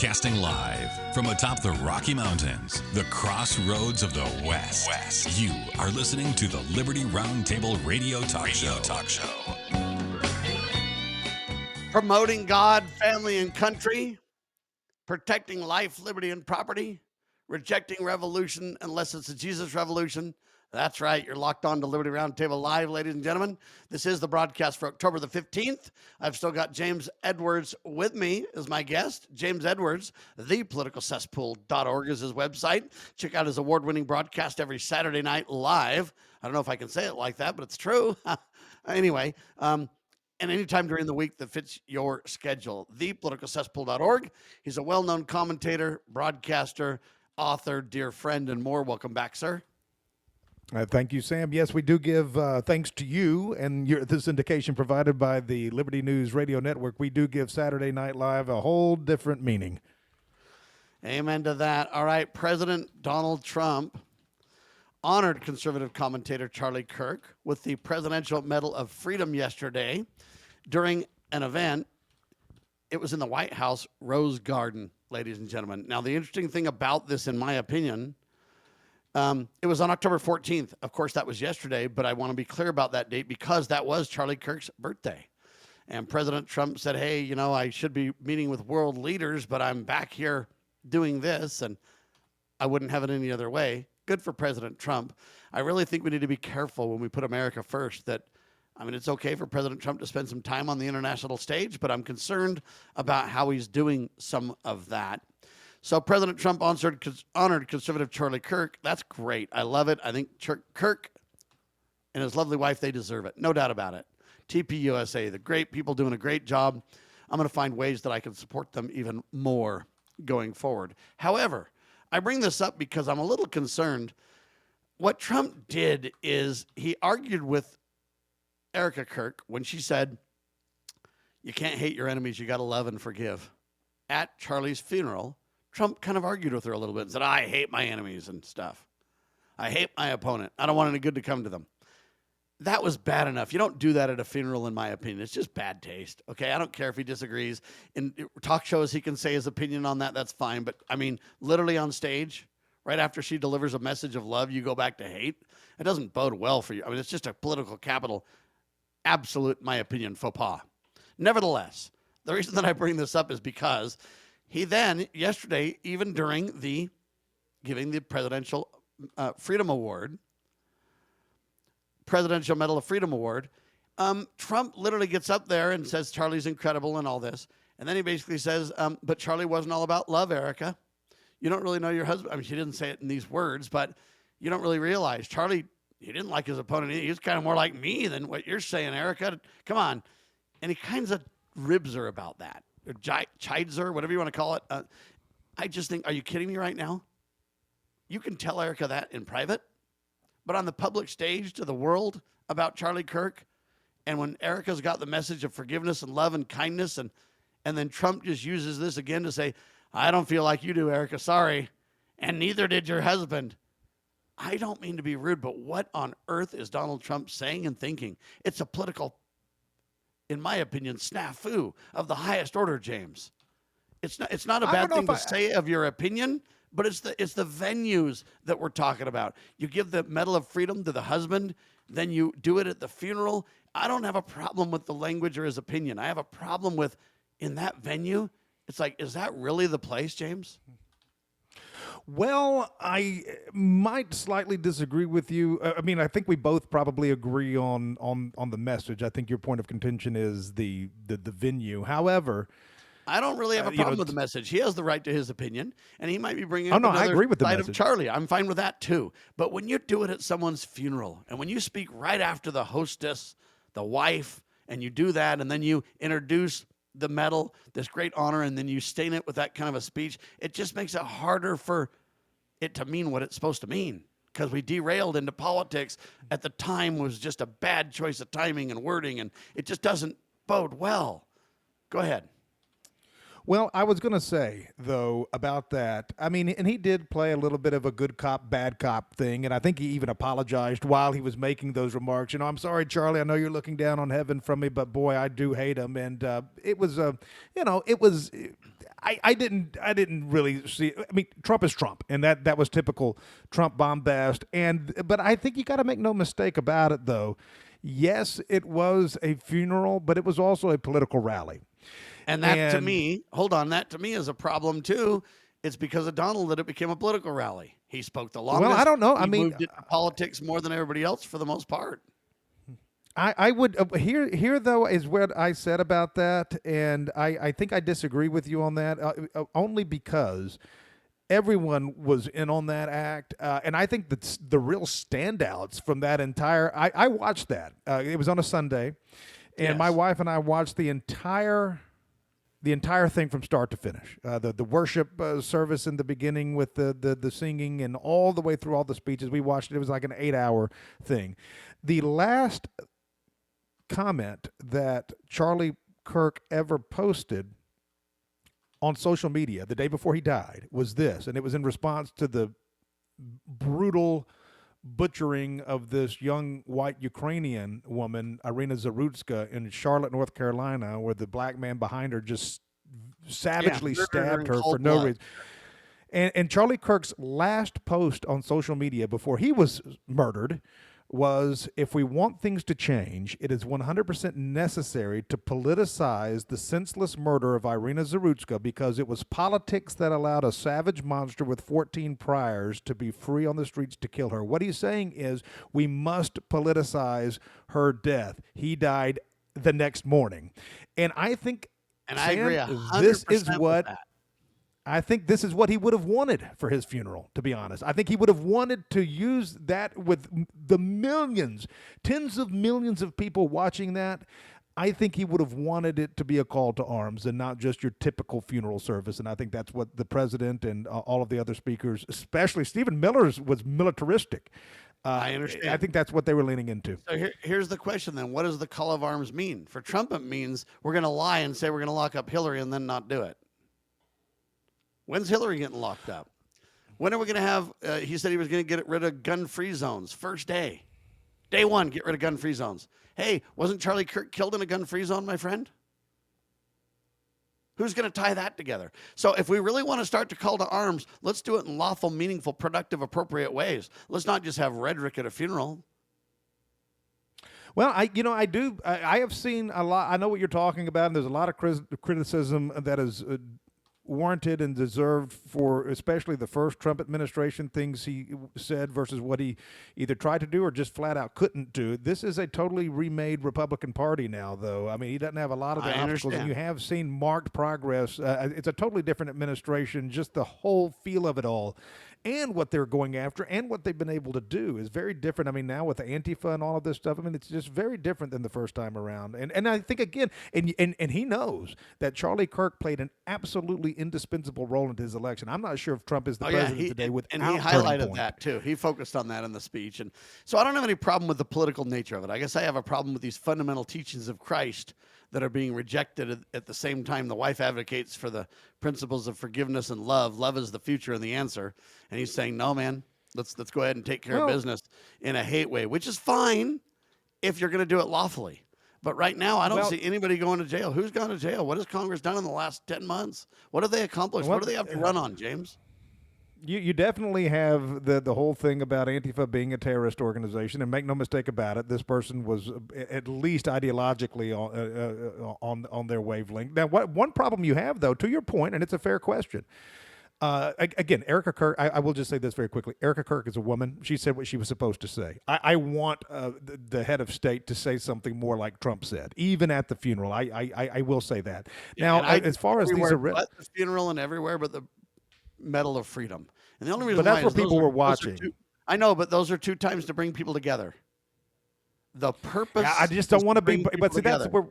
Broadcasting live from atop the Rocky Mountains, the crossroads of the West. You are listening to the Liberty RoundTable Radio Talk Show. Promoting God, family, and country, protecting life, liberty, and property, rejecting revolution unless it's a Jesus revolution. That's right. You're locked on to Liberty Roundtable Live, ladies and gentlemen. This is the broadcast for October the 15th. I've still got James Edwards with me as my guest. James Edwards, thepoliticalcesspool.org is his website. Check out his award-winning broadcast every Saturday night live. I don't know if I can say it like that, but it's true. Anyway, and anytime during the week that fits your schedule. Thepoliticalcesspool.org. He's a well-known commentator, broadcaster, author, dear friend, and more. Welcome back, sir. Thank you, Sam. Yes, we do give thanks to you and this indication provided by the Liberty News Radio Network. We do give Saturday Night Live a whole different meaning. Amen to that. All right, President Donald Trump honored conservative commentator Charlie Kirk with the Presidential Medal of Freedom yesterday during an event. It was in the White House Rose Garden, ladies and gentlemen. Now, the interesting thing about this, in my opinion, it was on October 14th. Of course, that was yesterday, but I want to be clear about that date because that was Charlie Kirk's birthday. And President Trump said, hey, you know, I should be meeting with world leaders, but I'm back here doing this, and I wouldn't have it any other way. Good for President Trump. I really think we need to be careful when we put America first that, I mean, it's okay for President Trump to spend some time on the international stage, but I'm concerned about how he's doing some of that. So President Trump honored conservative Charlie Kirk. That's great. I love it. I think Kirk and his lovely wife, they deserve it. No doubt about it. TPUSA, the great people doing a great job. I'm going to find ways that I can support them even more going forward. However, I bring this up because I'm a little concerned. What Trump did is he argued with Erica Kirk when she said, you can't hate your enemies, you got to love and forgive. At Charlie's funeral, Trump kind of argued with her a little bit and said, I hate my enemies and stuff. I hate my opponent. I don't want any good to come to them. That was bad enough. You don't do that at a funeral, in my opinion. It's just bad taste, okay? I don't care if he disagrees. In talk shows, he can say his opinion on that. That's fine. But, I mean, literally on stage, right after she delivers a message of love, you go back to hate. It doesn't bode well for you. I mean, it's just a political capital, absolute, in my opinion, faux pas. Nevertheless, the reason that I bring this up is because he then, yesterday, even during giving the Presidential Freedom Award, Presidential Medal of Freedom Award, Trump literally gets up there and says Charlie's incredible and all this. And then he basically says, but Charlie wasn't all about love, Erica. You don't really know your husband. I mean, she didn't say it in these words, but you don't really realize. Charlie, he didn't like his opponent. He was kind of more like me than what you're saying, Erica. Come on. And he kind of ribs her about that. Or chides her, whatever you want to call it. I just think, are you kidding me right now? You can tell Erica that in private, but on the public stage to the world about Charlie Kirk, and when Erica's got the message of forgiveness and love and kindness, and then Trump just uses this again to say, I don't feel like you do, Erica, sorry, and neither did your husband. I don't mean to be rude, but what on earth is Donald Trump saying and thinking? It's a political, in my opinion, snafu of the highest order, James. It's not a bad thing to say of your opinion, but it's the venues that we're talking about. You give the Medal of Freedom to the husband, then you do it at the funeral. I don't have a problem with the language or his opinion. I have a problem with, in that venue, it's like, is that really the place, James? Well, I might slightly disagree with you. I mean, I think we both probably agree on the message. I think your point of contention is the venue. However, I don't really have a problem with the message. He has the right to his opinion, and he might be bringing up another I agree with the side message of Charlie. I'm fine with that too. But when you do it at someone's funeral, and when you speak right after the hostess, the wife, and you do that, and then you introduce the medal, this great honor, and then you stain it with that kind of a speech, it just makes it harder for it to mean what it's supposed to mean, because we derailed into politics at the time. Was just a bad choice of timing and wording, and it just doesn't bode well. Go ahead. Well, I was going to say, though, about that. I mean, and he did play a little bit of a good cop, bad cop thing. And I think he even apologized while he was making those remarks. I'm sorry, Charlie. I know you're looking down on heaven from me, but boy, I do hate him. And it was, it was. I didn't really see. I mean, Trump is Trump, and that was typical Trump bombast. But I think you got to make no mistake about it, though. Yes, it was a funeral, but it was also a political rally. And that to me, that to me is a problem too. It's because of Donald that it became a political rally. He spoke the longest. Well, I don't know. He moved into politics more than everybody else for the most part. I would here though is what I said about that, and I think I disagree with you on that only because everyone was in on that act, and I think that the real standouts from that entire I watched that. It was on a Sunday, and Yes. my wife and I watched the entire thing from start to finish. The worship service in the beginning with the singing and all the way through all the speeches. We watched it. It was like an 8-hour thing. The last comment that Charlie Kirk ever posted on social media the day before he died was this, and it was in response to the brutal butchering of this young white Ukrainian woman, Irina Zarutska, in Charlotte, North Carolina, where the black man behind her just savagely stabbed her for no reason. And Charlie Kirk's last post on social media before he was murdered was, if we want things to change, it is 100% necessary to politicize the senseless murder of Irina Zarutska because it was politics that allowed a savage monster with 14 priors to be free on the streets to kill her. What he's saying is we must politicize her death. He died the next morning. And I think, And Sam, I agree 100% this is with what that. I think this is what he would have wanted for his funeral, to be honest. I think he would have wanted to use that with the millions, tens of millions of people watching that. I think he would have wanted it to be a call to arms and not just your typical funeral service. And I think that's what the president and all of the other speakers, especially Stephen Miller's, was militaristic. I understand. I think that's what they were leaning into. So here's the question then. What does the call of arms mean? For Trump, it means we're going to lie and say we're going to lock up Hillary and then not do it. When's Hillary getting locked up? When are we going to have, he said he was going to get rid of gun-free zones. First day. Day one, get rid of gun-free zones. Hey, wasn't Charlie Kirk killed in a gun-free zone, my friend? Who's going to tie that together? So if we really want to start to call to arms, let's do it in lawful, meaningful, productive, appropriate ways. Let's not just have rhetoric at a funeral. Well, I have seen a lot. I know what you're talking about, and there's a lot of criticism that is warranted and deserved for especially the first Trump administration, things he said versus what he either tried to do or just flat out couldn't do. This is a totally remade Republican Party now, though. I mean, he doesn't have a lot of the obstacles, and you have seen marked progress. It's a totally different administration. Just the whole feel of it all and what they're going after and what they've been able to do is very different. I mean, now with Antifa and all of this stuff, I mean, it's just very different than the first time around. And I think, again, and he knows that Charlie Kirk played an absolutely indispensable role in his election. I'm not sure if Trump is the president today without and he highlighted that, too. He focused on that in the speech. And so I don't have any problem with the political nature of it. I guess I have a problem with these fundamental teachings of Christ that are being rejected at the same time the wife advocates for the principles of forgiveness and love. Love is the future and the answer. And he's saying, no, man, let's go ahead and take care of business in a hate way, which is fine if you're going to do it lawfully. But right now, I don't see anybody going to jail. Who's gone to jail? What has Congress done in the last 10 months? What have they accomplished? What do they have to run on, James? You definitely have the whole thing about Antifa being a terrorist organization, and make no mistake about it, this person was at least ideologically on their wavelength. Now, one problem you have, though, to your point, and it's a fair question. Again, Erica Kirk, I will just say this very quickly. Erica Kirk is a woman. She said what she was supposed to say. I want the head of state to say something more like Trump said, even at the funeral. I will say that. Now, as far as these are at the funeral and everywhere, but the Medal of Freedom. And the only reason but that's where people were watching. I know, but those are 2 times to bring people together. The purpose. Yeah, I just don't want to be. But see, that's where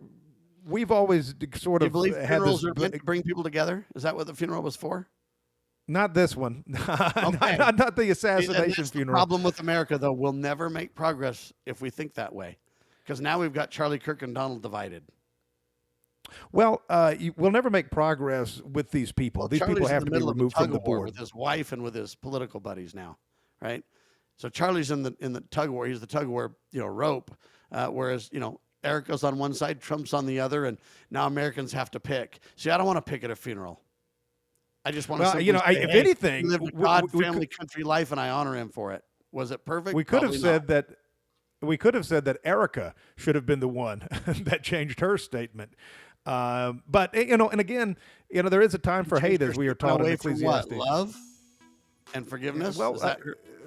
we've always sort of believe had funerals this. are meant to bring people together. Is that what the funeral was for? Not this one. Okay. not the assassination funeral. The problem with America, though, we'll never make progress if we think that way, because now we've got Charlie Kirk and Donald divided. Well, we'll never make progress with these people. Well, These people Charlie's in have the to be middle of a removed from tug the of war board. with his wife and with his political buddies now, right? So Charlie's in the tug of war. He's the tug of war, rope. Whereas Erica's on one side, Trump's on the other, and now Americans have to pick. See, I don't want to pick at a funeral. I just want to Well, simply say, if hey, anything, he lived a God, family, country life, and I honor him for it. Was it perfect? we could have Probably said not. that. We could have said that Erica should have been the one that changed her statement. But and again, there is a time for hate, as we are taught in away from what? Ecclesiastes. Love and forgiveness. Well,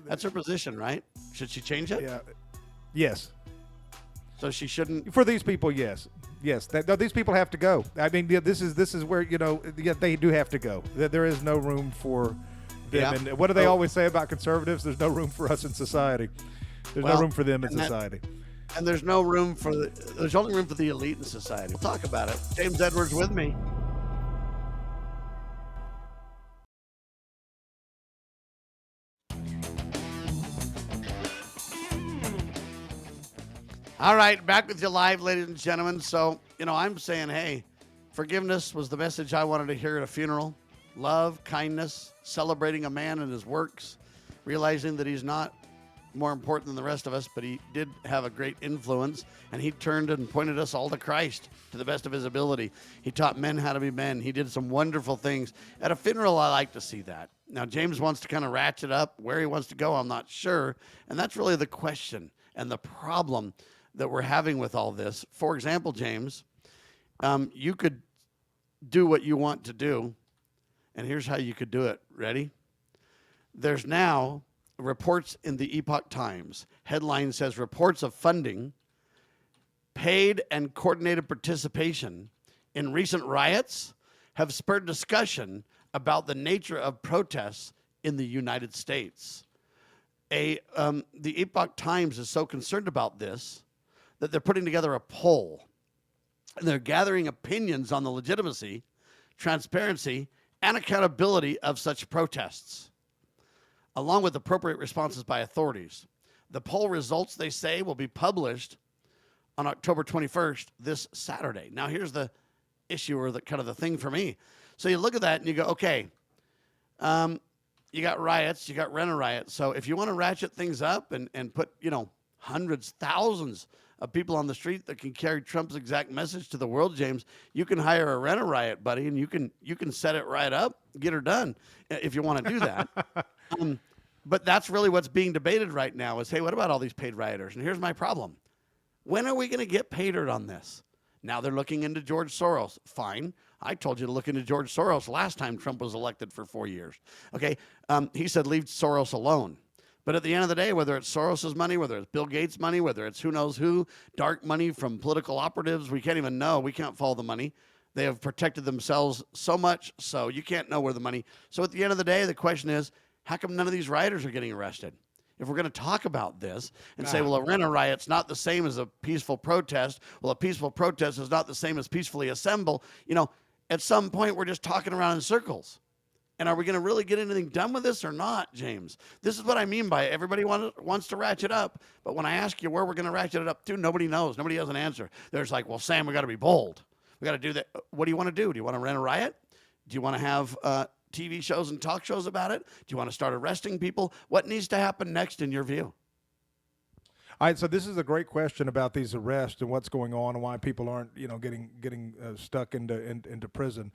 that's her position, right? Should she change it? Yeah. Yes. So she shouldn't. For these people, yes. These people have to go. I mean, this is where they do have to go. There is no room for them. Yeah. And what do they always say about conservatives? There's no room for us in society. There's no room for them in society. And there's no room there's only room for the elite in society. We'll talk about it. James Edwards with me. All right, back with you live, ladies and gentlemen. So, I'm saying, hey, forgiveness was the message I wanted to hear at a funeral. Love, kindness, celebrating a man and his works, realizing that he's not more important than the rest of us, but he did have a great influence, and he turned and pointed us all to Christ to the best of his ability. He taught men how to be men. He did some wonderful things. At a funeral, I like to see that. Now, James wants to kind of ratchet up. Where he wants to go, I'm not sure, and that's really the question and the problem that we're having with all this. For example, James, you could do what you want to do, and here's how you could do it. Ready? There's now reports in the Epoch Times. Headline says, reports of funding, paid and coordinated participation in recent riots have spurred discussion about the nature of protests in the United States. The Epoch Times is so concerned about this that they're putting together a poll, and they're gathering opinions on the legitimacy, transparency, and accountability of such protests, along with appropriate responses by authorities. The poll results, they say, will be published on October 21st, this Saturday. Now, here's the issue, or the kind of the thing for me. So you look at that and you go, okay, you got riots, you got rent-a-riot. So if you want to ratchet things up and put, hundreds, thousands of people on the street that can carry Trump's exact message to the world, James, you can hire a rent-a-riot, buddy, and you can set it right up, get her done if you want to do that. But that's really what's being debated right now is, hey, what about all these paid rioters? And here's my problem. When are we going to get patered on this? Now they're looking into George Soros. Fine. I told you to look into George Soros last time Trump was elected for 4 years. Okay. He said, leave Soros alone. But at the end of the day, whether it's Soros's money, whether it's Bill Gates' money, whether it's who knows who, dark money from political operatives, we can't even know. We can't follow the money. They have protected themselves so much, so you can't know where the money. So at the end of the day, the question is, how come none of these rioters are getting arrested? If we're going to talk about this and say, well, a rent-a-riot's not the same as a peaceful protest, well, a peaceful protest is not the same as peacefully assemble, at some point we're just talking around in circles. And are we going to really get anything done with this or not, James? This is what I mean by everybody wants to ratchet up. But when I ask you where we're going to ratchet it up to, nobody knows. Nobody has an answer. There's like, well, Sam, we got to be bold. We got to do that. What do you want to do? Do you want to rent a riot? Do you want to have TV shows and talk shows about it? Do you want to start arresting people? What needs to happen next in your view? All right, so this is a great question about these arrests and what's going on and why people aren't, getting stuck into prison.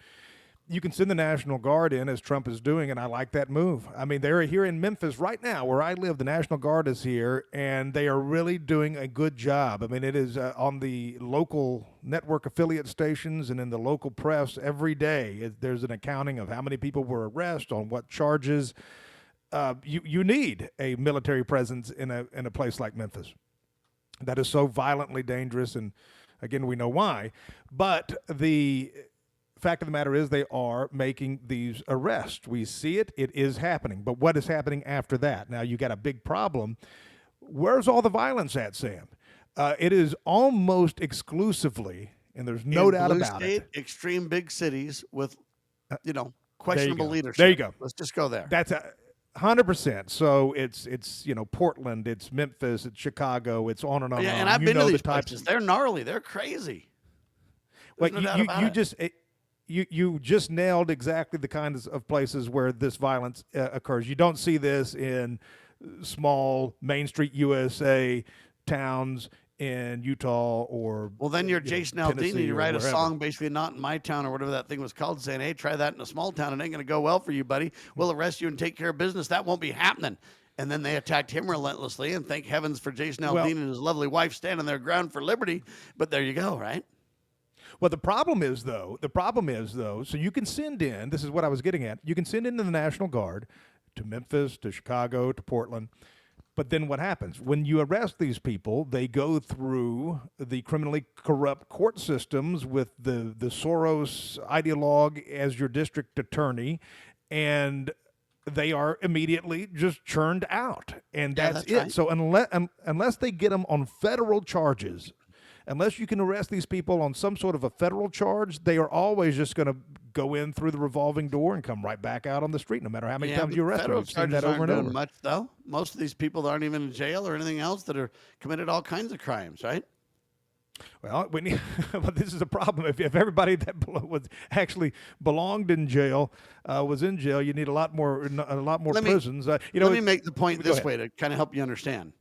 You can send the National Guard in, as Trump is doing, and I like that move. I mean, they're here in Memphis right now, where I live. The National Guard is here, and they are really doing a good job. I mean, it is on the local network affiliate stations and in the local press every day. There's an accounting of how many people were arrested, on what charges. You need a military presence in a place like Memphis that is so violently dangerous, and again, we know why. But the fact of the matter is they are making these arrests. We see it. It is happening. But what is happening after that? Now, you got a big problem. Where's all the violence at, Sam? It is almost exclusively, and there's no doubt about it, extreme big cities with, questionable leadership. There you go. Let's just go there. That's 100%. So it's Portland, it's Memphis, it's Chicago, it's on and on. Yeah, and I've been to these places. They're gnarly. They're crazy. There's no doubt about you it. just you just nailed exactly the kinds of places where this violence occurs. You don't see this in small Main Street USA towns in Utah or Well, then you're Jason Aldean, and Tennessee you or write a wherever. song basically not in my town or whatever that thing was called, saying, hey, try that in a small town. It ain't going to go well for you, buddy. We'll arrest you and take care of business. That won't be happening. And then they attacked him relentlessly, and thank heavens for Jason Aldean Well- and his lovely wife standing their ground for liberty. But there you go, right? Well, the problem is though, so you can send in, this is what I was getting at, you can send in the National Guard to Memphis, to Chicago, to Portland. But then what happens? When you arrest these people, they go through the criminally corrupt court systems with the Soros ideologue as your district attorney, and they are immediately just churned out. And Yeah, that's that's it. right. So unless they get them on federal charges, unless you can arrest these people on some sort of a federal charge, they are always just going to go in through the revolving door and come right back out on the street, no matter how many times but you arrest them. federal We've seen charges that over aren't and doing over. much, though. Most of these people aren't even in jail or anything else that are committed all kinds of crimes, right? Well, but this is a problem. If everybody that was actually belonged in jail was in jail, you need a lot more prisons. Let me make the point go this ahead. way to kind of help you understand.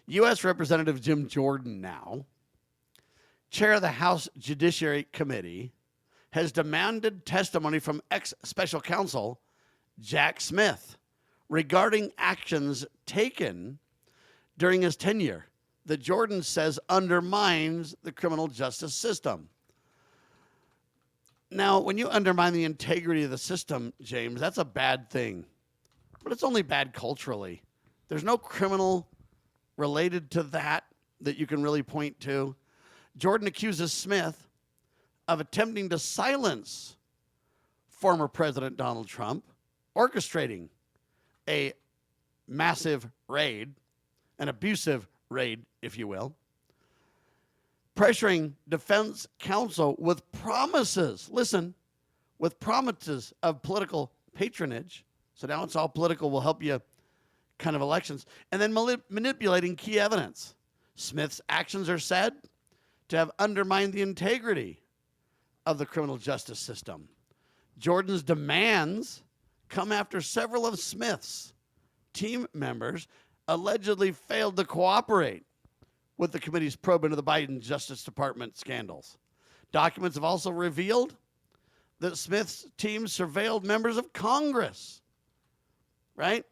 U.S. Representative Jim Jordan, now chair of the House Judiciary Committee, has demanded testimony from ex-special counsel Jack Smith regarding actions taken during his tenure that Jordan says undermines the criminal justice system. Now, when you undermine the integrity of the system, James, that's a bad thing. But it's only bad culturally. There's no criminal related to that you can really point to. Jordan accuses Smith of attempting to silence former President Donald Trump, orchestrating a massive raid, an abusive raid, if you will, pressuring defense counsel with promises, listen, with promises of political patronage. So now it's all political, will help you kind of elections, and then manipulating key evidence. Smith's actions are said to have undermined the integrity of the criminal justice system. Jordan's demands come after several of Smith's team members allegedly failed to cooperate with the committee's probe into the Biden Justice Department scandals. Documents have also revealed that Smith's team surveilled members of Congress, right?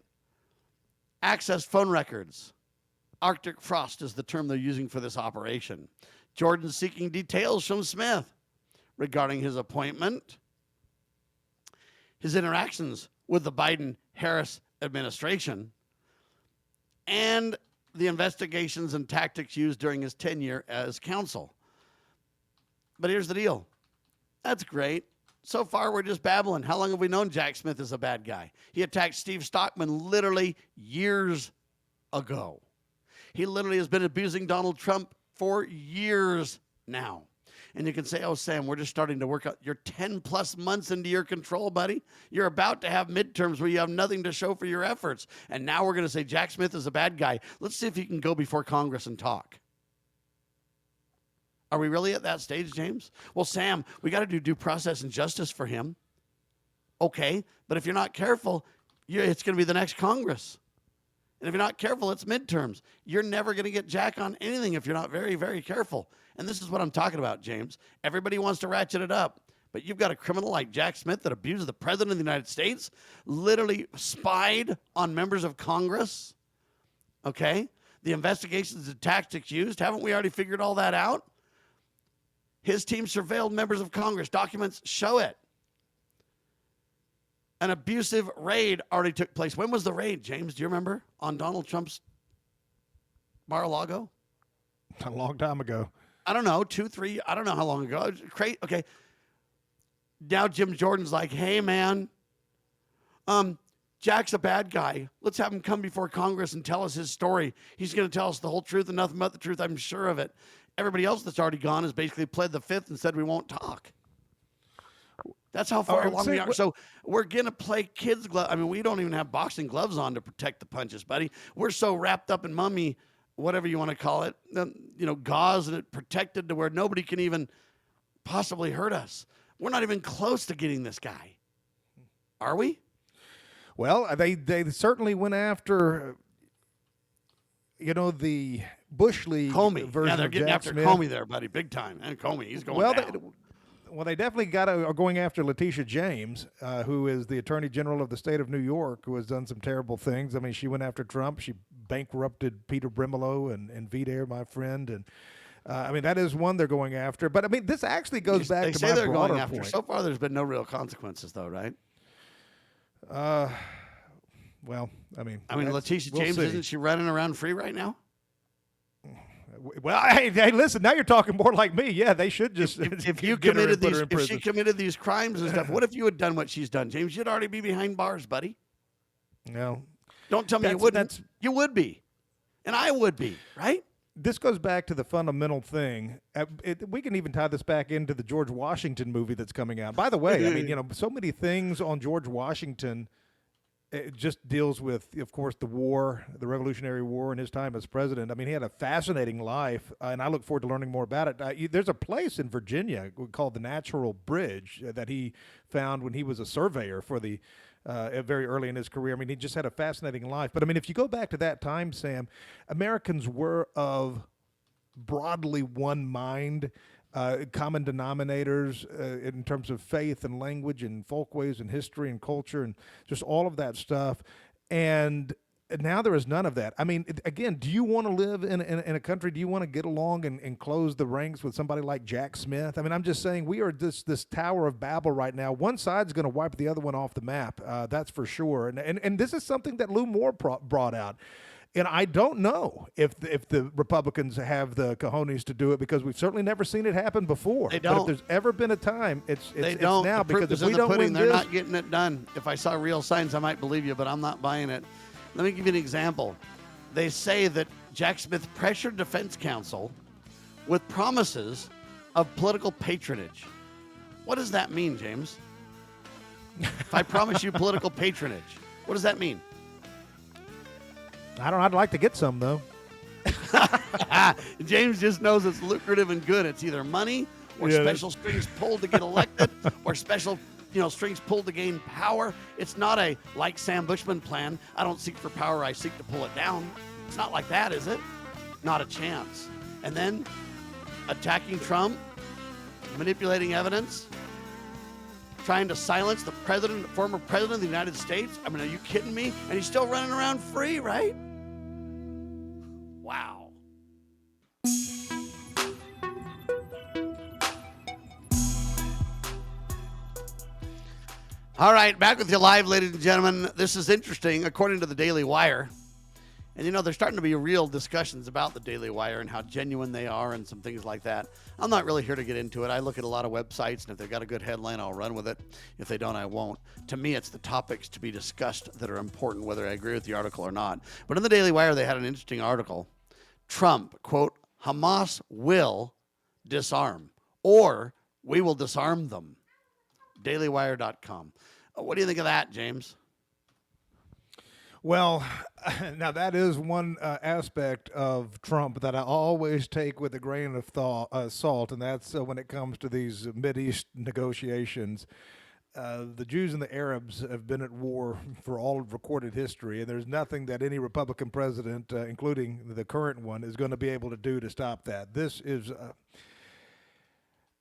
Accessed phone records. Arctic frost is the term they're using for this operation. Jordan seeking details from Smith regarding his appointment, his interactions with the Biden-Harris administration, and the investigations and tactics used during his tenure as counsel. But here's the deal. That's great. So far, we're just babbling. How long have we known Jack Smith is a bad guy? He attacked Steve Stockman literally years ago. He literally has been abusing Donald Trump for years now. And you can say, oh, Sam, we're just starting to work out. You're 10 plus months into your control, buddy. You're about to have midterms where you have nothing to show for your efforts. And now we're going to say Jack Smith is a bad guy. Let's see if he can go before Congress and talk. Are we really at that stage, James? Well, Sam, we got to do due process and justice for him. Okay, but if you're not careful, it's going to be the next Congress. And if you're not careful, it's midterms. You're never going to get Jack on anything if you're not very, very careful. And this is what I'm talking about, James. Everybody wants to ratchet it up. But you've got a criminal like Jack Smith that abuses the president of the United States, literally spied on members of Congress. Okay? The investigations and tactics used, haven't we already figured all that out? His team surveilled members of Congress. Documents show it. An abusive raid already took place. When was the raid, James? Do you remember? On Donald Trump's Mar-a-Lago? A long time ago. I don't know, 2, 3, I don't know how long ago. Great. Okay. Now Jim Jordan's like, hey, man, Jack's a bad guy. Let's have him come before Congress and tell us his story. He's going to tell us the whole truth and nothing but the truth. I'm sure of it. Everybody else that's already gone has basically pled the fifth and said we won't talk. That's how far along we are. So we're going to play kids' gloves. I mean, we don't even have boxing gloves on to protect the punches, buddy. We're so wrapped up in mummy, whatever you want to call it, gauze, and it protected to where nobody can even possibly hurt us. We're not even close to getting this guy. Are we? Well, they certainly went after, the Bush League Comey. version Yeah, they're of getting Jack after Smith. Comey there, buddy, big time. And Comey, he's going down. They definitely are going after Letitia James, who is the Attorney General of the state of New York, who has done some terrible things. I mean, she went after Trump. She bankrupted Peter Brimelow and Vidair, my friend, and that is one they're going after. But this actually goes back to my broader going after. point. So far, there's been no real consequences, though, right? Well, Letitia James, isn't she running around free right now? Well, hey, listen. Now you're talking more like me. Yeah, they should just. If you committed these, if she committed these crimes and stuff, what if you had done what she's done, James? You'd already be behind bars, buddy. No, don't tell me you wouldn't. You would be, and I would be, right? This goes back to the fundamental thing. We can even tie this back into the George Washington movie that's coming out. By the way, so many things on George Washington. It just deals with, of course, the war, the Revolutionary War, and his time as president. He had a fascinating life, and I look forward to learning more about it. There's a place in Virginia called the Natural Bridge that he found when he was a surveyor for the very early in his career. He just had a fascinating life. But, if you go back to that time, Sam, Americans were of broadly one mind, common denominators in terms of faith and language and folkways and history and culture and just all of that stuff. And now there is none of that. Again, do you want to live in a country? Do you want to get along and close the ranks with somebody like Jack Smith? I'm just saying we are this Tower of Babel right now. One side's going to wipe the other one off the map. That's for sure. And this is something that Lou Moore brought out. And I don't know if the Republicans have the cojones to do it, because we've certainly never seen it happen before. They don't. But if there's ever been a time, it's don't. now. The proof Because is if we in the don't pudding. win They're this, not getting it done. If I saw real signs, I might believe you, but I'm not buying it. Let me give you an example. They say that Jack Smith pressured defense counsel with promises of political patronage. What does that mean, James? If I promise you political patronage, what does that mean? I don't know. I'd like to get some, though. James just knows it's lucrative and good. It's either money or special strings pulled to get elected or special strings pulled to gain power. It's not a, like Sam Bushman plan, I don't seek for power, I seek to pull it down. It's not like that, is it? Not a chance. And then attacking Trump, manipulating evidence, trying to silence the former president of the United States. Are you kidding me? And he's still running around free, right? Wow. All right, back with you live, ladies and gentlemen. This is interesting, according to the Daily Wire. And, there's starting to be real discussions about the Daily Wire and how genuine they are and some things like that. I'm not really here to get into it. I look at a lot of websites, and if they've got a good headline, I'll run with it. If they don't, I won't. To me, it's the topics to be discussed that are important, whether I agree with the article or not. But in the Daily Wire, they had an interesting article. Trump, quote, Hamas will disarm, or we will disarm them. DailyWire.com. What do you think of that, James? Well, now that is one aspect of Trump that I always take with a grain of salt, and that's when it comes to these Mideast negotiations. The Jews and the Arabs have been at war for all of recorded history, and there's nothing that any Republican president, including the current one, is going to be able to do to stop that. This is...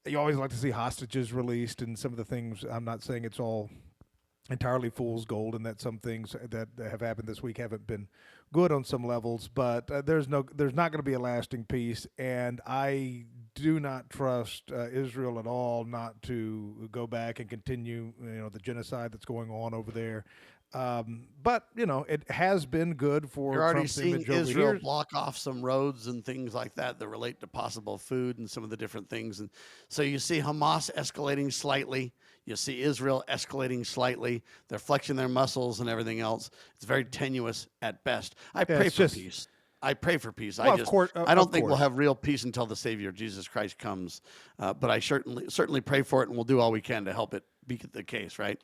you always like to see hostages released and some of the things. I'm not saying it's all entirely fool's gold, and that some things that have happened this week haven't been good on some levels, but there's not going to be a lasting peace, and I do not trust Israel at all not to go back and continue the genocide that's going on over there. But it has been good for You're already Trump's seeing image over Israel here. block off some roads and things like that relate to possible food and some of the different things. And so you see Hamas escalating slightly. You see Israel escalating slightly. They're flexing their muscles and everything else. It's very tenuous at best. I pray for peace. I pray for peace. Well, I don't think we'll have real peace until the Savior, Jesus Christ, comes. But I certainly pray for it, and we'll do all we can to help it be the case, right?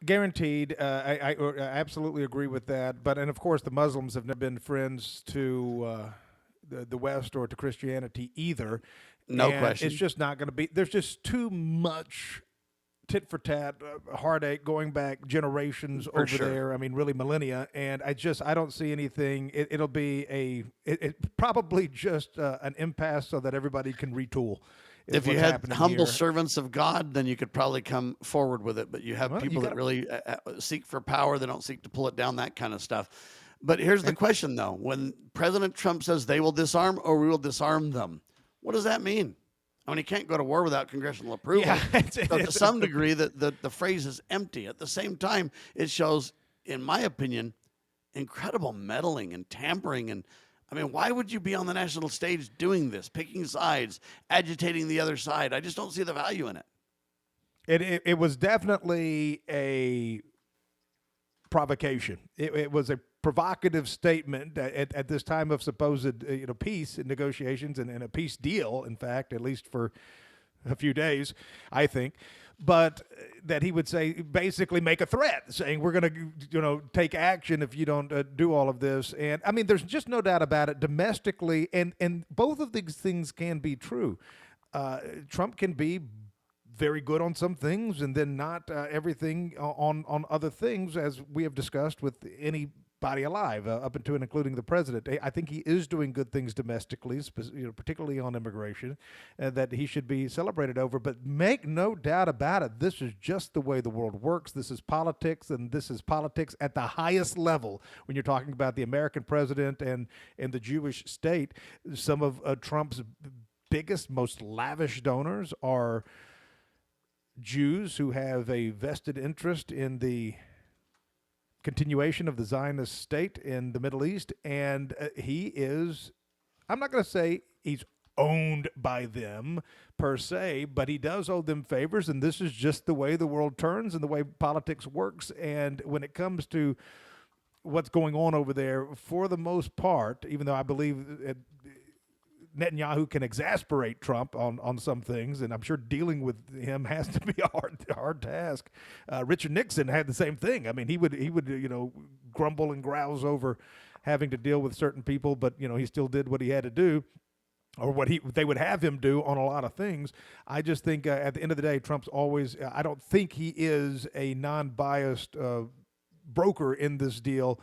Guaranteed. I absolutely agree with that. And of course, the Muslims have never been friends to the West or to Christianity either. No And question. it's just not going to be. There's just too much tit for tat, heartache going back generations For over sure. there. I mean, really millennia. And I don't see anything. It'll be it probably just an impasse so that everybody can retool. Is If you what's had happening humble here. servants of God, then you could probably come forward with it. But you have Well, you people that gotta- really seek for power. They don't seek to pull it down, that kind of stuff. But here's the question, though. When President Trump says they will disarm or we will disarm them, what does that mean? I mean, he can't go to war without congressional approval. Yeah, So to some degree, the phrase is empty. At the same time, it shows, in my opinion, incredible meddling and tampering. And I mean, why would you be on the national stage doing this, picking sides, agitating the other side? I just don't see the value in it. It was definitely a provocation. It was a provocative statement at this time of supposed peace and negotiations and a peace deal, in fact, at least for a few days, I think. But that he would say, basically make a threat saying we're going to take action if you don't do all of this. And I mean, there's just no doubt about it, domestically, and both of these things can be true. Trump can be very good on some things and then not everything on other things, as we have discussed with anybody alive, up into and including the president. I think he is doing good things domestically, particularly on immigration, that he should be celebrated over. But make no doubt about it, this is just the way the world works. This is politics, and this is politics at the highest level. When you're talking about the American president and the Jewish state, some of Trump's biggest, most lavish donors are Jews who have a vested interest in the continuation of the Zionist state in the Middle East, and he is, I'm not going to say he's owned by them per se, but he does owe them favors, and this is just the way the world turns and the way politics works. And when it comes to what's going on over there, for the most part, even though I believe Netanyahu can exasperate Trump on some things, and I'm sure dealing with him has to be a hard task. Richard Nixon had the same thing. I mean, he would grumble and grouse over having to deal with certain people, but he still did what he had to do, or what they would have him do on a lot of things. I just think at the end of the day, Trump's always. I don't think he is a non-biased broker in this deal.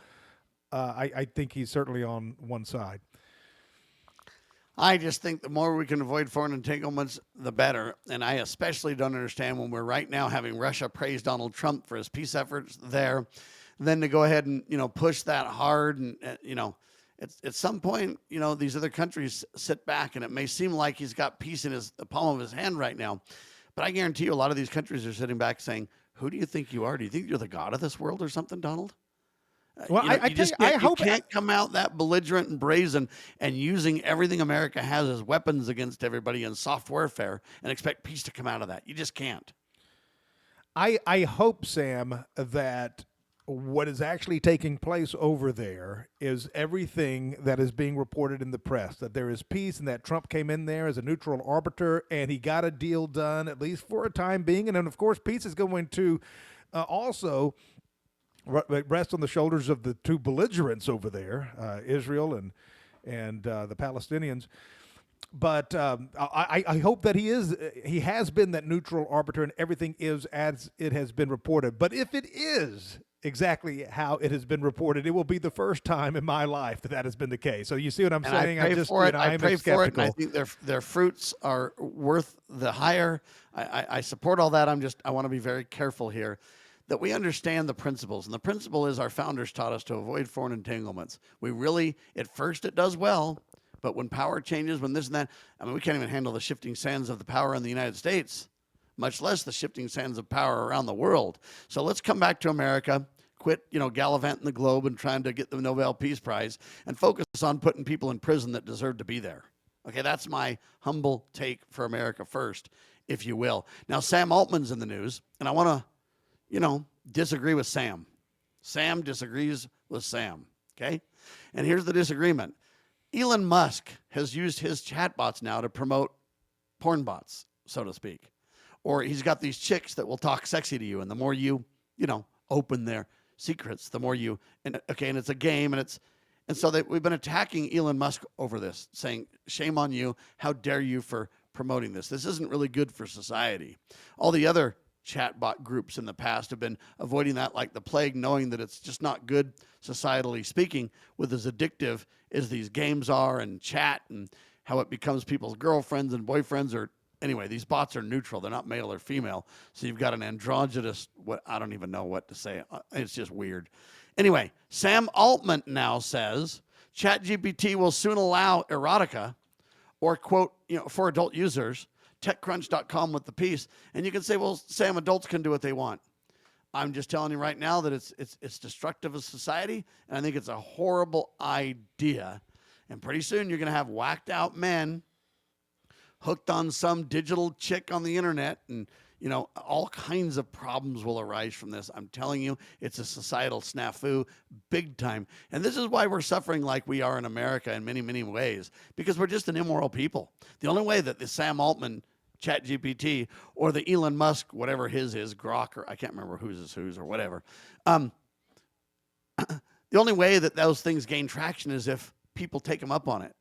I think he's certainly on one side. I just think the more we can avoid foreign entanglements, the better. And I especially don't understand when we're right now having Russia praise Donald Trump for his peace efforts there, then to go ahead and push that hard. And at some point, these other countries sit back, and it may seem like he's got peace in the palm of his hand right now, but I guarantee you a lot of these countries are sitting back saying, "Who do you think you are? Do you think you're the god of this world or something, Donald?" Well, I hope you can't come out that belligerent and brazen and using everything America has as weapons against everybody in soft warfare and expect peace to come out of that. You just can't. I hope, Sam, that what is actually taking place over there is everything that is being reported in the press, that there is peace and that Trump came in there as a neutral arbiter and he got a deal done, at least for a time being. And then, of course, peace is going to also rest on the shoulders of the two belligerents over there, Israel and the Palestinians. But I hope that he has been that neutral arbiter and everything is as it has been reported. But if it is exactly how it has been reported, it will be the first time in my life that has been the case. So you see what I'm saying? I pray for it. I pray for it, and I skeptical. think their fruits are worth the hire. I support all that. I want to be very careful here that we understand the principles. And the principle is our founders taught us to avoid foreign entanglements. We really, at first it does well, but when power changes, when this and that, I mean, we can't even handle the shifting sands of the power in the United States, much less the shifting sands of power around the world. So let's come back to America, quit, gallivanting the globe and trying to get the Nobel Peace Prize, and focus on putting people in prison that deserve to be there. Okay, that's my humble take for America first, if you will. Now, Sam Altman's in the news, and I want to, disagree with Sam. Sam disagrees with Sam, okay? And here's the disagreement. Elon Musk has used his chatbots now to promote porn bots, so to speak. Or he's got these chicks that will talk sexy to you, and the more you, open their secrets, the more you, and it's a game, and so we've been attacking Elon Musk over this, saying, shame on you, how dare you for promoting this. This isn't really good for society. All the other chatbot groups in the past have been avoiding that like the plague, knowing that it's just not good, societally speaking, with as addictive as these games are and chat and how it becomes people's girlfriends and boyfriends. Or anyway, these bots are neutral. They're not male or female. So you've got an androgynous, I don't even know what to say. It's just weird. Anyway, Sam Altman now says ChatGPT will soon allow erotica or, quote, for adult users. TechCrunch.com with the piece. And you can say, well, Sam, adults can do what they want. I'm just telling you right now that it's destructive of society, and I think it's a horrible idea. And pretty soon you're going to have whacked out men hooked on some digital chick on the internet, and all kinds of problems will arise from this. I'm telling you, it's a societal snafu big time. And this is why we're suffering like we are in America in many, many ways, because we're just an immoral people. The only way that the Sam Altman ChatGPT or the Elon Musk, whatever his is, Grok, or I can't remember whose is whose or whatever. The only way that those things gain traction is if people take them up on it.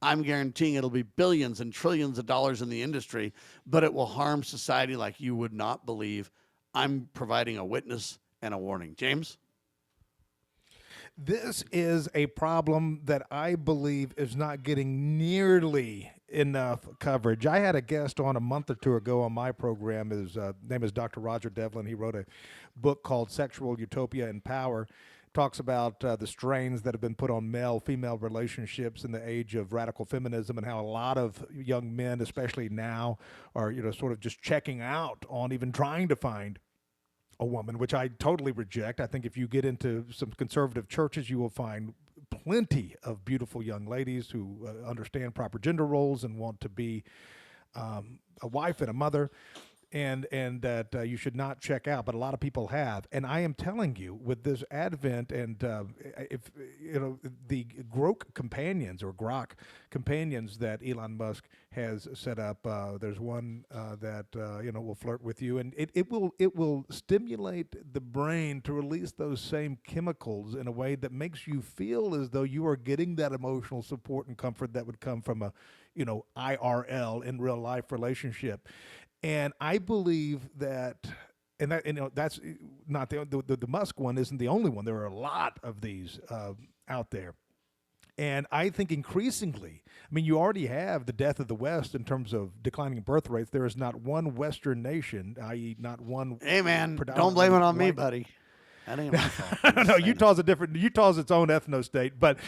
I'm guaranteeing it'll be billions and trillions of dollars in the industry, but it will harm society like you would not believe. I'm providing a witness and a warning. James? This is a problem that I believe is not getting nearly enough coverage. I had a guest on a month or two ago on my program. His name is Dr. Roger Devlin. He wrote a book called Sexual Utopia and Power. Talks about the strains that have been put on male-female relationships in the age of radical feminism, and how a lot of young men, especially now, are sort of just checking out on even trying to find a woman, which I totally reject. I think if you get into some conservative churches, you will find plenty of beautiful young ladies who understand proper gender roles and want to be a wife and a mother, and that you should not check out. But a lot of people have, and I am telling you, with this advent and if the Grok companions or Grok companions that Elon Musk has set up, there's one that will flirt with you, and it will stimulate the brain to release those same chemicals in a way that makes you feel as though you are getting that emotional support and comfort that would come from a IRL, in real life relationship. And I believe that, and that's not the Musk one isn't the only one. There are a lot of these out there. And I think increasingly, you already have the death of the West in terms of declining birth rates. There is not one Western nation, i.e. not one. Hey, man, don't blame it on me, buddy. That ain't my fault. No, Utah's its own ethno state, but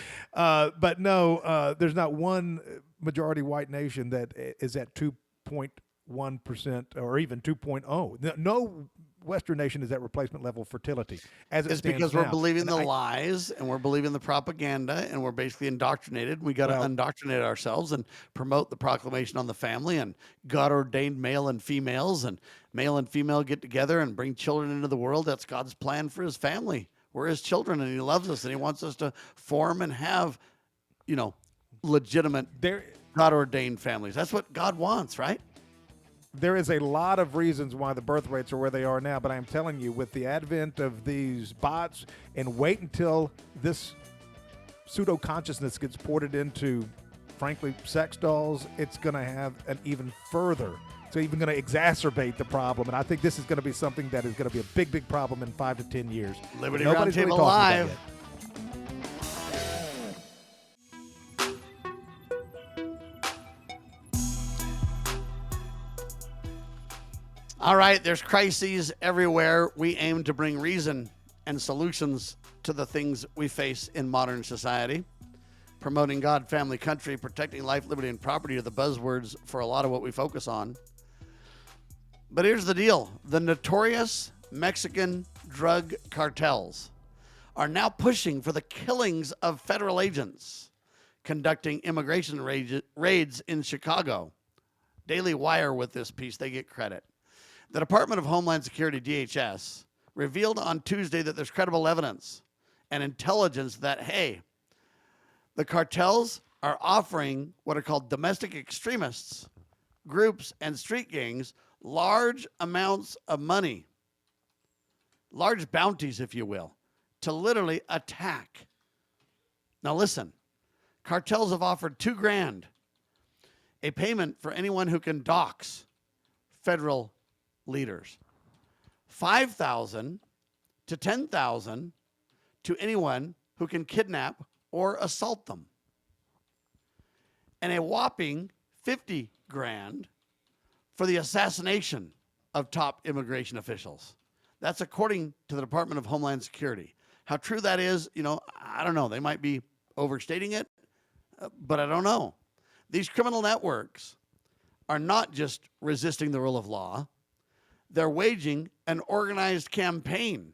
no, there's not one majority white nation that is at 2.1% or even 2.0. No Western nation is at replacement level fertility as it it's stands because now. we're believing the lies, and we're believing the propaganda, and we're basically indoctrinated. We got to indoctrinate ourselves and promote the proclamation on the family and God-ordained male and females, and male and female get together and bring children into the world. That's God's plan for his family. We're his children, and he loves us, and he wants us to form and have, legitimate God-ordained families. That's what God wants, right? There is a lot of reasons why the birth rates are where they are now, but I'm telling you, with the advent of these bots, and wait until this pseudo-consciousness gets ported into, frankly, sex dolls, it's going to have an even further, it's even going to exacerbate the problem. And I think this is going to be something that is going to be a big, big problem in 5 to 10 years. Liberty Nobody's Roundtable really talking Live. about it. All right, there's crises everywhere. We aim to bring reason and solutions to the things we face in modern society. Promoting God, family, country, protecting life, liberty, and property are the buzzwords for a lot of what we focus on. But here's the deal. The notorious Mexican drug cartels are now pushing for the killings of federal agents conducting immigration raids in Chicago. Daily Wire with this piece, they get credit. The Department of Homeland Security, DHS, revealed on Tuesday that there's credible evidence and intelligence that, hey, the cartels are offering what are called domestic extremists, groups, and street gangs large amounts of money, large bounties, if you will, to literally attack. Now listen, cartels have offered $2,000 a payment for anyone who can dox federal leaders. $5,000 to $10,000 to anyone who can kidnap or assault them. And a whopping 50 grand for the assassination of top immigration officials. That's according to the Department of Homeland Security. How true that is, I don't know. They might be overstating it, but I don't know. These criminal networks are not just resisting the rule of law. They're waging an organized campaign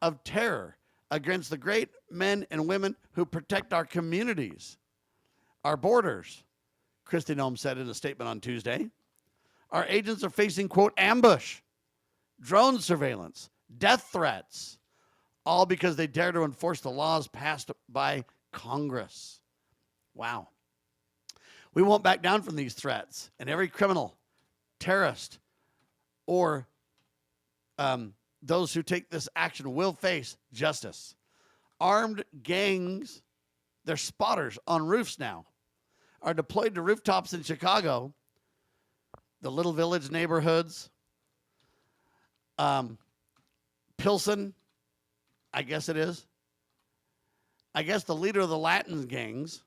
of terror against the great men and women who protect our communities, our borders. Kristi Noem said in a statement on Tuesday. Our agents are facing, quote, ambush, drone surveillance, death threats, all because they dare to enforce the laws passed by Congress. Wow. We won't back down from these threats, and every criminal, terrorist, or those who take this action will face justice. Armed gangs, they're spotters on roofs now, are deployed to rooftops in Chicago, the Little Village neighborhoods, Pilsen, I guess it is. I guess the leader of the Latin gangs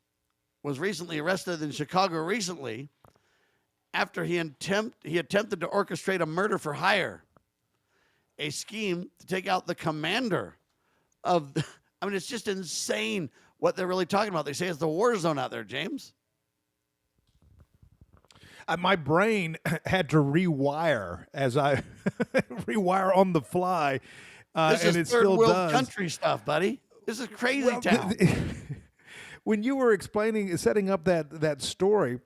was recently arrested in Chicago after he attempted to orchestrate a murder for hire, a scheme to take out the commander of it's just insane what they're really talking about. They say it's the war zone out there, James. My brain had to rewire as I rewire on the fly, This and is it third still world does. country stuff, buddy. This is crazy town. When you were setting up that story,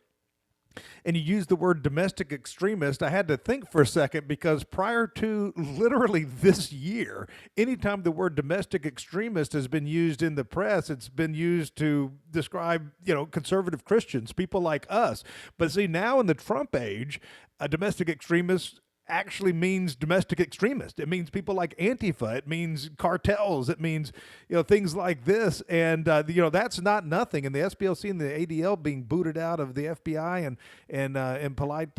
and you used the word domestic extremist, I had to think for a second, because prior to literally this year, anytime the word domestic extremist has been used in the press, it's been used to describe, conservative Christians, people like us. But see, now in the Trump age, a domestic extremist actually means domestic extremist. It means people like Antifa. It means cartels. It means, things like this. And, that's not nothing. And the SPLC and the ADL being booted out of the FBI and polite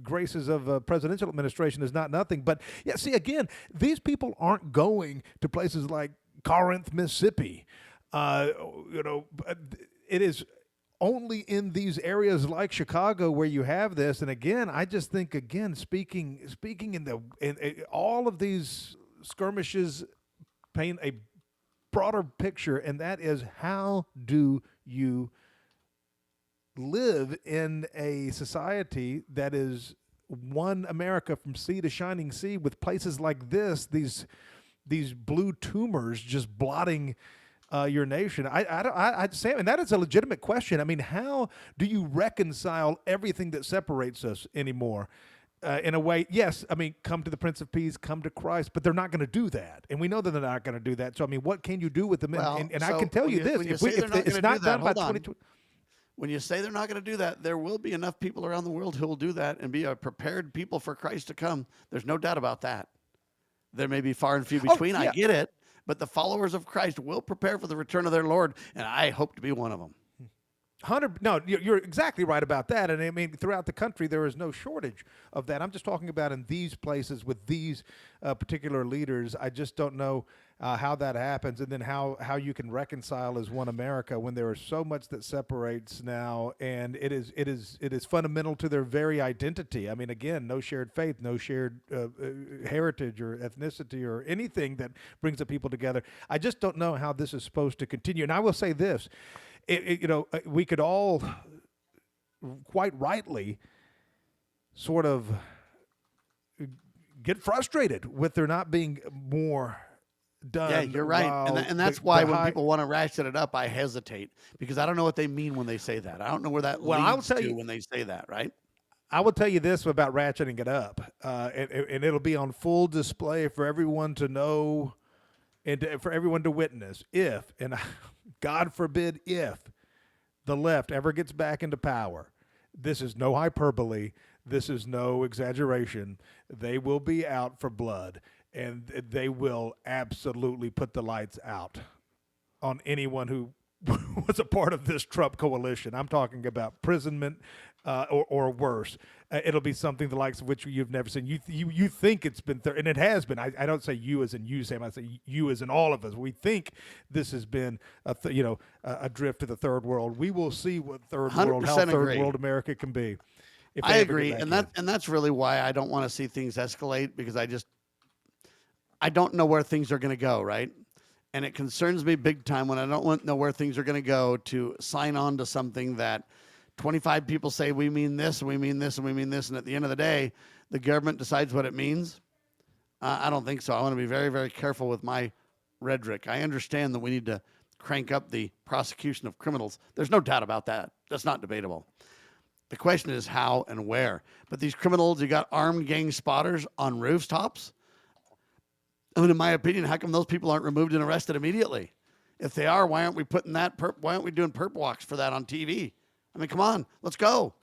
graces of presidential administration is not nothing. But, yeah, see, again, these people aren't going to places like Corinth, Mississippi. It is only in these areas like Chicago where you have this. And again, I just think, speaking in all of these skirmishes paint a broader picture, and that is, how do you live in a society that is one America from sea to shining sea, with places like this, these blue tumors just blotting your nation? Sam, and that is a legitimate question. I mean, how do you reconcile everything that separates us anymore? In a way, yes, come to the Prince of Peace, come to Christ, but they're not going to do that. And we know that they're not going to do that. So, what can you do with them? Well, and I can tell you this, if it's not done by 2020. When you say they're not going to do that, there will be enough people around the world who will do that and be a prepared people for Christ to come. There's no doubt about that. There may be far and few between. I get it. But the followers of Christ will prepare for the return of their Lord, and I hope to be one of them. No, you're exactly right about that. And throughout the country, there is no shortage of that. I'm just talking about in these places with these particular leaders. I just don't know how that happens, and then how you can reconcile as one America when there is so much that separates now, and it is fundamental to their very identity. Again, no shared faith, no shared heritage or ethnicity or anything that brings the people together. I just don't know how this is supposed to continue. And I will say this. We could all quite rightly sort of get frustrated with there not being more done. Yeah, you're right. And that's why when people want to ratchet it up, I hesitate, because I don't know what they mean when they say that. I don't know where that leads to when they say that, right? I will tell you this about ratcheting it up, and it'll be on full display for everyone to know and for everyone to witness. If, and God forbid, if the left ever gets back into power, this is no hyperbole, this is no exaggeration, they will be out for blood, and they will absolutely put the lights out on anyone who was a part of this Trump coalition. I'm talking about imprisonment, or worse. It'll be something the likes of which you've never seen. You think it's been, and it has been. I don't say you as in you, Sam. I say you as in all of us. We think this has been a drift to the third world. We will see what third world, how third agree. world America can be. If I they ever agree, get and back in. that's really why I don't want to see things escalate, because I don't know where things are going to go, right? And it concerns me big time when I don't know where things are going to go to sign on to something that 25 people say we mean this, and we mean this, and we mean this, and at the end of the day, the government decides what it means. I don't think so. I want to be very, very careful with my rhetoric. I understand that we need to crank up the prosecution of criminals. There's no doubt about that. That's not debatable. The question is how and where. But these criminals, you got armed gang spotters on rooftops. I mean, in my opinion, how come those people aren't removed and arrested immediately? If they are, why aren't we putting that? Why aren't we doing perp walks for that on TV? I mean, come on, let's go.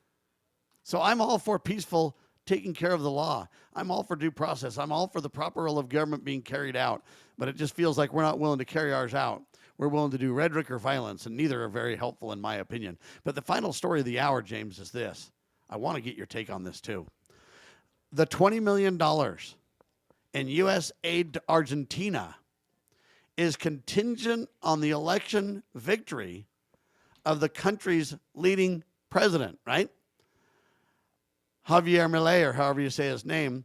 So I'm all for peaceful taking care of the law. I'm all for due process. I'm all for the proper role of government being carried out. But it just feels like we're not willing to carry ours out. We're willing to do rhetoric or violence, and neither are very helpful in my opinion. But the final story of the hour, James, is this. I want to get your take on this too. The $20 million in U.S. aid to Argentina is contingent on the election victory of the country's leading president, right? Javier Milei, or however you say his name.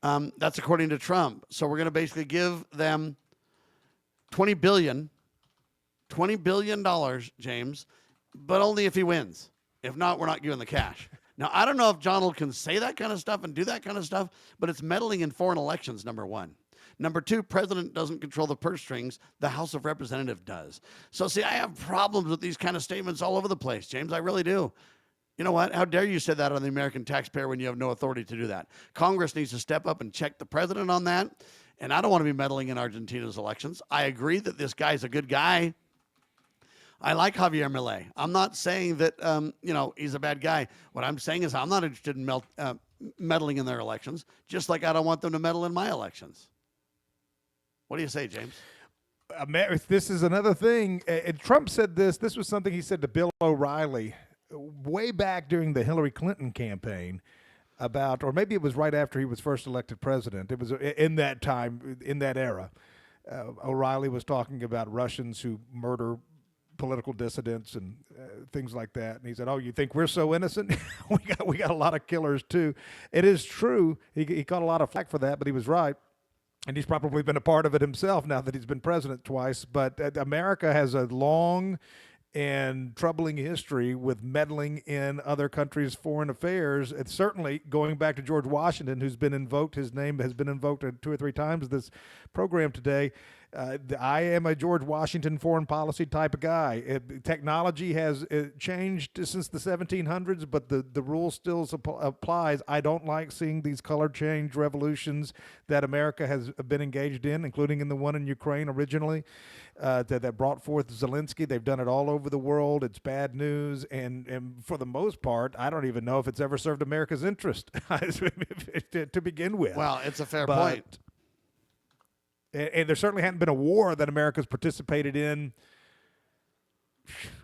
That's according to Trump. So we're going to basically give them $20 billion, James, but only if he wins. If not, we're not giving the cash. Now, I don't know if Donald can say that kind of stuff and do that kind of stuff, but it's meddling in foreign elections, number one. Number two, president doesn't control the purse strings. The House of Representatives does. So, see, I have problems with these kind of statements all over the place, James. I really do. You know what? How dare you say that on the American taxpayer when you have no authority to do that? Congress needs to step up and check the president on that. And I don't want to be meddling in Argentina's elections. I agree that this guy's a good guy. I like Javier Milei. I'm not saying that, he's a bad guy. What I'm saying is I'm not interested in meddling in their elections, just like I don't want them to meddle in my elections. What do you say, James? This is another thing. And Trump said this. This was something he said to Bill O'Reilly way back during the Hillary Clinton campaign about, or maybe it was right after he was first elected president. It was in that time, in that era. O'Reilly was talking about Russians who murder political dissidents and things like that. And he said, "Oh, you think we're so innocent? we got a lot of killers too." It is true. He caught a lot of flack for that, but he was right. And he's probably been a part of it himself now that he's been president twice. But America has a long and troubling history with meddling in other countries' foreign affairs. It's certainly going back to George Washington, who's been invoked. His name has been invoked 2 or 3 times this program today. I am a George Washington foreign policy type of guy. Technology has changed since the 1700s, but the rule still applies. I don't like seeing these color change revolutions that America has been engaged in, including in the one in Ukraine originally, that brought forth Zelensky. They've done it all over the world. It's bad news, and for the most part, I don't even know if it's ever served America's interest to begin with. Well, it's a fair point. And there certainly hadn't been a war that America's participated in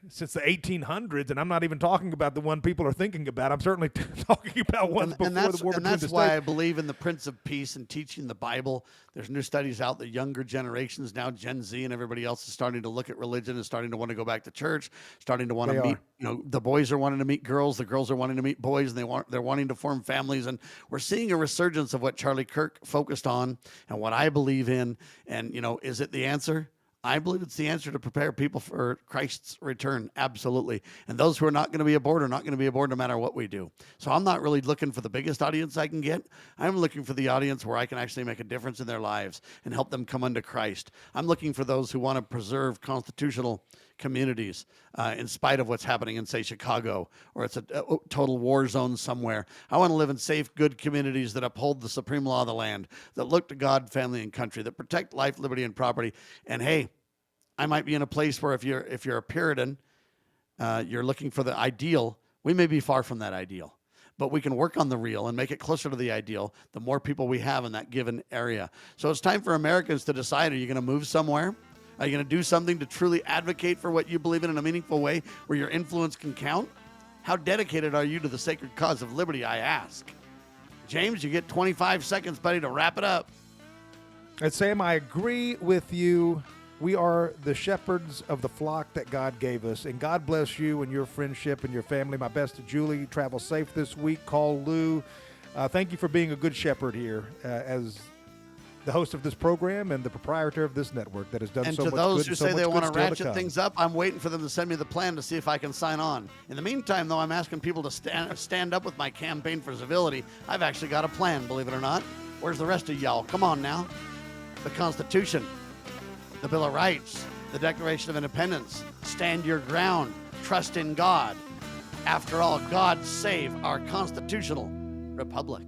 since the 1800s, and I'm not even talking about the one people are thinking about. I'm certainly talking about ones before the war between the states. And that's why I believe in the Prince of Peace and teaching the Bible. There's new studies out that younger generations now, Gen Z and everybody else, is starting to look at religion and starting to want to go back to church, starting to want to meet. The boys are wanting to meet girls, the girls are wanting to meet boys, and they're wanting to form families. And we're seeing a resurgence of what Charlie Kirk focused on and what I believe in. And is it the answer? I believe it's the answer to prepare people for Christ's return. Absolutely. And those who are not going to be aboard are not going to be aboard no matter what we do. So I'm not really looking for the biggest audience I can get. I'm looking for the audience where I can actually make a difference in their lives and help them come unto Christ. I'm looking for those who want to preserve constitutional communities in spite of what's happening in, say, Chicago, or it's a total war zone somewhere. I want to live in safe, good communities that uphold the supreme law of the land, that look to God, family, and country, that protect life, liberty, and property. And hey, I might be in a place where if you're a Puritan, you're looking for the ideal. We may be far from that ideal, but we can work on the real and make it closer to the ideal the more people we have in that given area. So it's time for Americans to decide, are you going to move somewhere? Are you going to do something to truly advocate for what you believe in a meaningful way where your influence can count? How dedicated are you to the sacred cause of liberty, I ask? James, you get 25 seconds, buddy, to wrap it up. And Sam, I agree with you. We are the shepherds of the flock that God gave us. And God bless you and your friendship and your family. My best to Julie. Travel safe this week. Call Lou. Thank you for being a good shepherd here as the host of this program and the proprietor of this network that has done And so to much those good. who and so say much they good want to still ratchet come. things up, I'm waiting for them to send me the plan to see if I can sign on. In the meantime, though, I'm asking people to stand up with my campaign for civility. I've actually got a plan, believe it or not. Where's the rest of y'all? Come on now. The Constitution, the Bill of Rights, the Declaration of Independence. Stand your ground. Trust in God. After all, God save our constitutional republic.